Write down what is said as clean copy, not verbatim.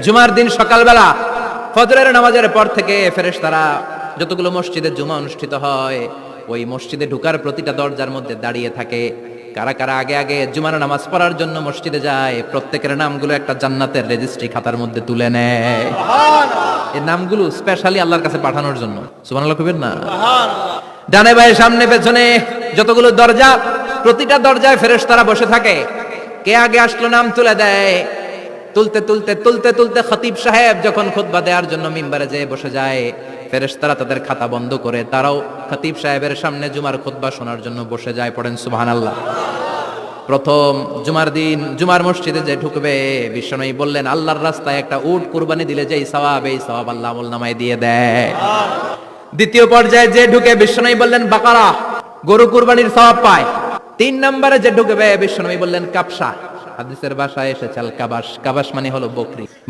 জুমার দিন সকালবেলা ফজরের নামাজের পর থেকে ফেরেশতারা যতগুলো মসজিদে জুমা অনুষ্ঠিত হয় ওই মসজিদে ঢোকার প্রতিটা দরজার মধ্যে দাঁড়িয়ে থাকে। কারা কারা আগে আগে জুমার নামাজ পড়ার জন্য মসজিদে যায়, প্রত্যেকের নামগুলো একটা জান্নাতের রেজিস্ট্রি খাতার মধ্যে তুলে নেয়। এই নামগুলো স্পেশালি আল্লাহর কাছে পাঠানোর জন্য। সুবহানাল্লাহ কইবেন না? ডানে বায়ে সামনে পেছনে যতগুলো দরজা, প্রতিটা দরজায় ফেরেশতারা বসে থাকে। কে আগে আসলো নাম তুলে দেয়। তুলতে তুলতে তুলতে তুলতে খতিব সাহেব যখন খুতবা দেওয়ার জন্য মিম্বারে যেয়ে বসে যায়, ফেরেশতারা তাদের খাতা বন্ধ করে তারাও খতিব সাহেবের সামনে জুমার খুতবা শোনার জন্য বসে যায়। পড়েন সুবহানাল্লাহ। প্রথম জুমার দিন জুমার মসজিদে যে ঢুকবে, বিশ্বনবী বললেন আল্লাহর রাস্তায় একটা উট কুরবানি দিলে যেই সওয়াব, এই সওয়াব আল্লাহ আমলনামায় দিয়ে দেয়। দ্বিতীয় পর্যায়ে যে ঢুকে, বিশ্বনবী বললেন বাকারা, গরু কুরবানির সওয়াব পায়। 3 নম্বরে যে ঢুকবে, বিশ্বনবী বললেন কাবসা, হাদিসের ভাষায় এসেছে আল কাবাস। কাবাস মানে হলো বকরি।